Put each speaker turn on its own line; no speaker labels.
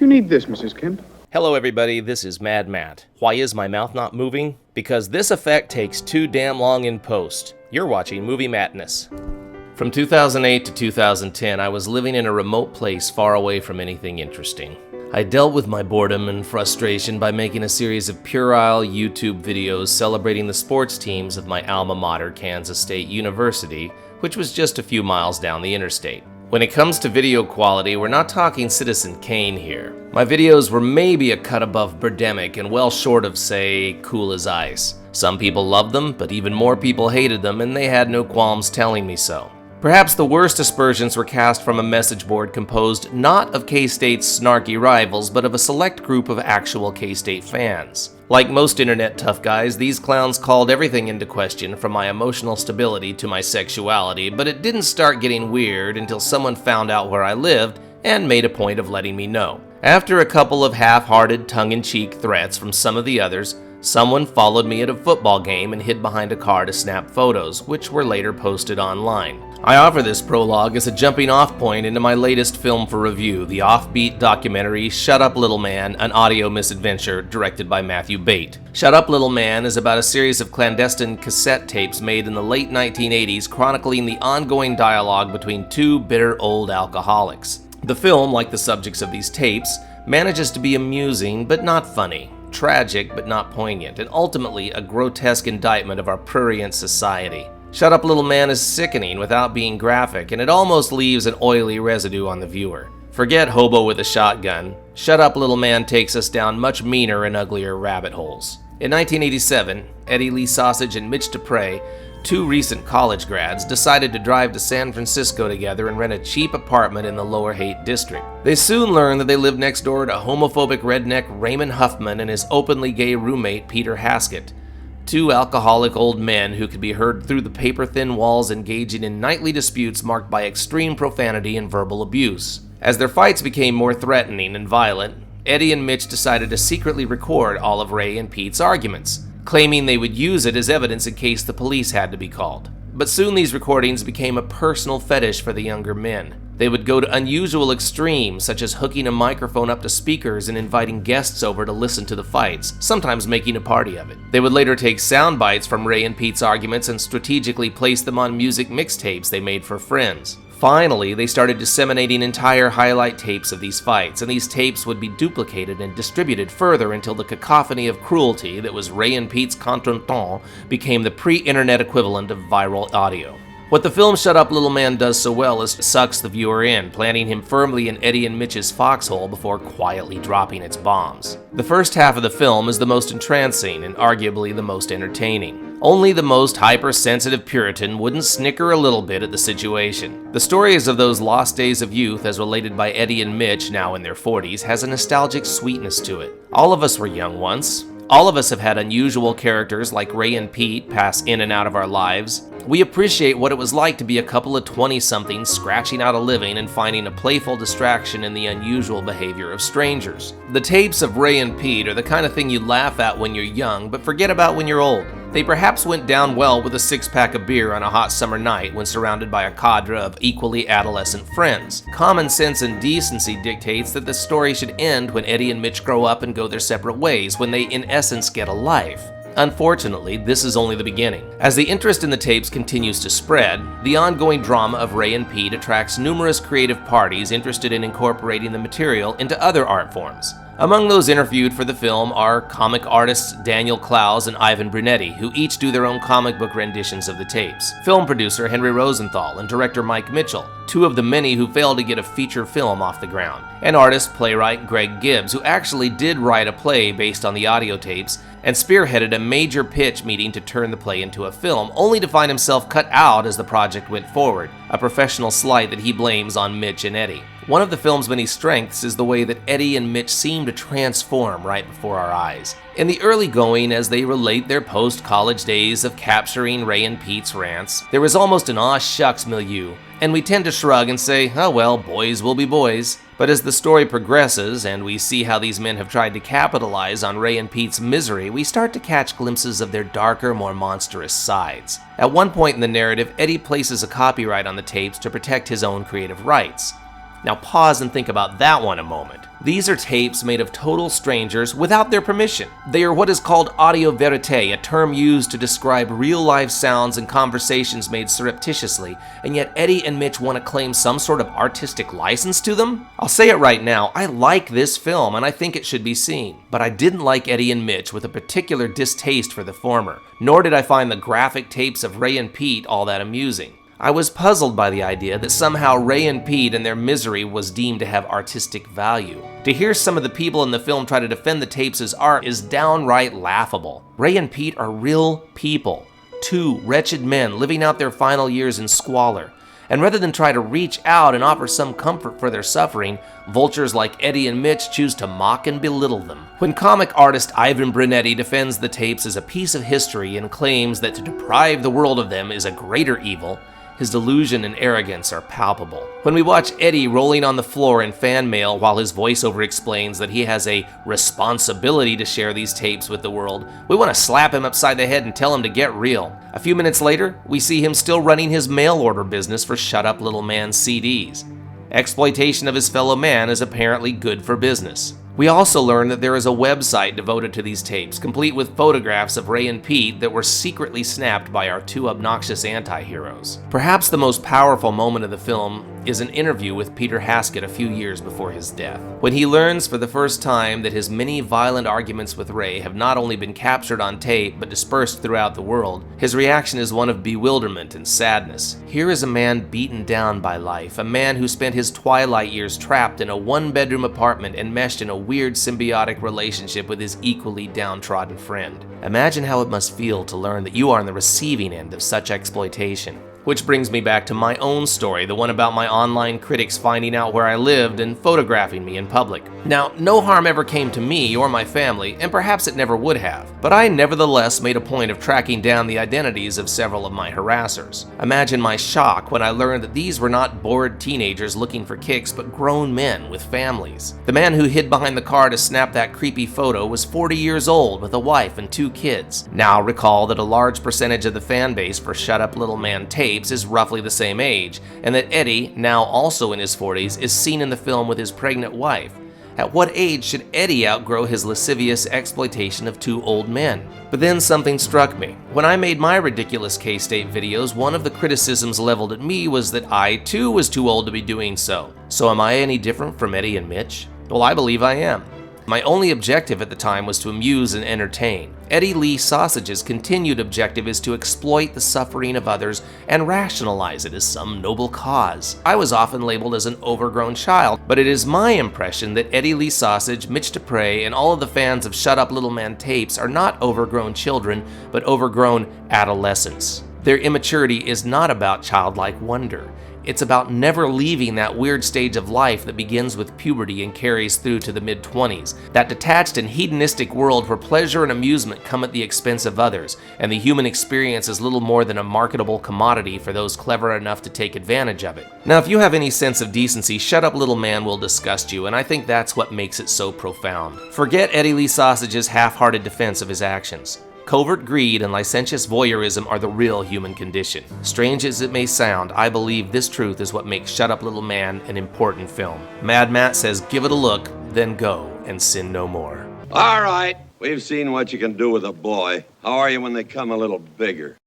Do you need this, Mrs. Kemp?
Hello everybody, this is Mad Matt. Why is my mouth not moving? Because this effect takes too damn long in post. You're watching Movie Mattness. From 2008 to 2010, I was living in a remote place far away from anything interesting. I dealt with my boredom and frustration by making a series of puerile YouTube videos celebrating the sports teams of my alma mater, Kansas State University, which was just a few miles down the interstate. When it comes to video quality, we're not talking Citizen Kane here. My videos were maybe a cut above Birdemic and well short of, say, Cool as Ice. Some people loved them, but even more people hated them, and they had no qualms telling me so. Perhaps the worst aspersions were cast from a message board composed not of K-State's snarky rivals, but of a select group of actual K-State fans. Like most internet tough guys, these clowns called everything into question, from my emotional stability to my sexuality, but it didn't start getting weird until someone found out where I lived and made a point of letting me know. After a couple of half-hearted, tongue-in-cheek threats from some of the others, someone followed me at a football game and hid behind a car to snap photos, which were later posted online. I offer this prologue as a jumping-off point into my latest film for review, the offbeat documentary Shut Up Little Man, An Audio Misadventure, directed by Matthew Bate. Shut Up Little Man is about a series of clandestine cassette tapes made in the late 1980s chronicling the ongoing dialogue between two bitter old alcoholics. The film, like the subjects of these tapes, manages to be amusing but not funny, tragic but not poignant, and ultimately a grotesque indictment of our prurient society. Shut Up Little Man is sickening without being graphic, and it almost leaves an oily residue on the viewer. Forget Hobo with a Shotgun. Shut Up Little Man takes us down much meaner and uglier rabbit holes. In 1987, Eddie Lee Sausage and Mitch Dupre, two recent college grads, decided to drive to San Francisco together and rent a cheap apartment in the Lower Haight district. They soon learned that they lived next door to homophobic redneck Raymond Huffman and his openly gay roommate Peter Haskett. Two alcoholic old men who could be heard through the paper-thin walls engaging in nightly disputes marked by extreme profanity and verbal abuse. As their fights became more threatening and violent, Eddie and Mitch decided to secretly record all of Ray and Pete's arguments, claiming they would use it as evidence in case the police had to be called. But soon these recordings became a personal fetish for the younger men. They would go to unusual extremes, such as hooking a microphone up to speakers and inviting guests over to listen to the fights, sometimes making a party of it. They would later take sound bites from Ray and Pete's arguments and strategically place them on music mixtapes they made for friends. Finally, they started disseminating entire highlight tapes of these fights, and these tapes would be duplicated and distributed further until the cacophony of cruelty that was Ray and Pete's contretemps became the pre-internet equivalent of viral audio. What the film Shut Up Little Man does so well is sucks the viewer in, planting him firmly in Eddie and Mitch's foxhole before quietly dropping its bombs. The first half of the film is the most entrancing and arguably the most entertaining. Only the most hypersensitive Puritan wouldn't snicker a little bit at the situation. The stories of those lost days of youth, as related by Eddie and Mitch, now in their 40s, has a nostalgic sweetness to it. All of us were young once. All of us have had unusual characters like Ray and Pete pass in and out of our lives. We appreciate what it was like to be a couple of 20-somethings scratching out a living and finding a playful distraction in the unusual behavior of strangers. The tapes of Ray and Pete are the kind of thing you laugh at when you're young, but forget about when you're old. They perhaps went down well with a six-pack of beer on a hot summer night when surrounded by a cadre of equally adolescent friends. Common sense and decency dictates that the story should end when Eddie and Mitch grow up and go their separate ways, when they in essence get a life. Unfortunately, this is only the beginning. As the interest in the tapes continues to spread, the ongoing drama of Ray and Pete attracts numerous creative parties interested in incorporating the material into other art forms. Among those interviewed for the film are comic artists Daniel Clowes and Ivan Brunetti, who each do their own comic book renditions of the tapes, film producer Henry Rosenthal and director Mike Mitchell, two of the many who failed to get a feature film off the ground, and artist-playwright Greg Gibbs, who actually did write a play based on the audio tapes and spearheaded a major pitch meeting to turn the play into a film, only to find himself cut out as the project went forward, a professional slight that he blames on Mitch and Eddie. One of the film's many strengths is the way that Eddie and Mitch seem to transform right before our eyes. In the early going, as they relate their post-college days of capturing Ray and Pete's rants, there is almost an aw shucks milieu, and we tend to shrug and say, oh well, boys will be boys. But as the story progresses and we see how these men have tried to capitalize on Ray and Pete's misery, we start to catch glimpses of their darker, more monstrous sides. At one point in the narrative, Eddie places a copyright on the tapes to protect his own creative rights. Now pause and think about that one a moment. These are tapes made of total strangers without their permission. They are what is called audio verite, a term used to describe real-life sounds and conversations made surreptitiously, and yet Eddie and Mitch want to claim some sort of artistic license to them? I'll say it right now, I like this film and I think it should be seen. But I didn't like Eddie and Mitch with a particular distaste for the former, nor did I find the graphic tapes of Ray and Pete all that amusing. I was puzzled by the idea that somehow Ray and Pete and their misery was deemed to have artistic value. To hear some of the people in the film try to defend the tapes as art is downright laughable. Ray and Pete are real people, two wretched men living out their final years in squalor. And rather than try to reach out and offer some comfort for their suffering, vultures like Eddie and Mitch choose to mock and belittle them. When comic artist Ivan Brunetti defends the tapes as a piece of history and claims that to deprive the world of them is a greater evil, his delusion and arrogance are palpable. When we watch Eddie rolling on the floor in fan mail while his voiceover explains that he has a responsibility to share these tapes with the world, we want to slap him upside the head and tell him to get real. A few minutes later, we see him still running his mail order business for Shut Up Little Man CDs. Exploitation of his fellow man is apparently good for business. We also learn that there is a website devoted to these tapes, complete with photographs of Ray and Pete that were secretly snapped by our two obnoxious anti-heroes. Perhaps the most powerful moment of the film is an interview with Peter Haskett a few years before his death. When he learns for the first time that his many violent arguments with Ray have not only been captured on tape but dispersed throughout the world, his reaction is one of bewilderment and sadness. Here is a man beaten down by life, a man who spent his twilight years trapped in a one-bedroom apartment enmeshed in a weird symbiotic relationship with his equally downtrodden friend. Imagine how it must feel to learn that you are on the receiving end of such exploitation. Which brings me back to my own story, the one about my online critics finding out where I lived and photographing me in public. Now, no harm ever came to me or my family, and perhaps it never would have, but I nevertheless made a point of tracking down the identities of several of my harassers. Imagine my shock when I learned that these were not bored teenagers looking for kicks, but grown men with families. The man who hid behind the car to snap that creepy photo was 40 years old with a wife and 2 kids. Now recall that a large percentage of the fan base for Shut Up Little Man tapes is roughly the same age, and that Eddie, now also in his 40s, is seen in the film with his pregnant wife. At what age should Eddie outgrow his lascivious exploitation of 2 old men? But then something struck me. When I made my ridiculous K-State videos, one of the criticisms leveled at me was that I too was too old to be doing so. So am I any different from Eddie and Mitch? Well, I believe I am. My only objective at the time was to amuse and entertain. Eddie Lee Sausage's continued objective is to exploit the suffering of others and rationalize it as some noble cause. I was often labeled as an overgrown child, but it is my impression that Eddie Lee Sausage, Mitch Dupre, and all of the fans of Shut Up Little Man tapes are not overgrown children, but overgrown adolescents. Their immaturity is not about childlike wonder. It's about never leaving that weird stage of life that begins with puberty and carries through to the mid-20s. That detached and hedonistic world where pleasure and amusement come at the expense of others, and the human experience is little more than a marketable commodity for those clever enough to take advantage of it. Now, if you have any sense of decency, Shut Up Little Man will disgust you, and I think that's what makes it so profound. Forget Eddie Lee Sausage's half-hearted defense of his actions. Covert greed and licentious voyeurism are the real human condition. Strange as it may sound, I believe this truth is what makes Shut Up Little Man an important film. Mad Matt says give it a look, then go and sin no more.
All right, we've seen what you can do with a boy. How are you when they come a little bigger?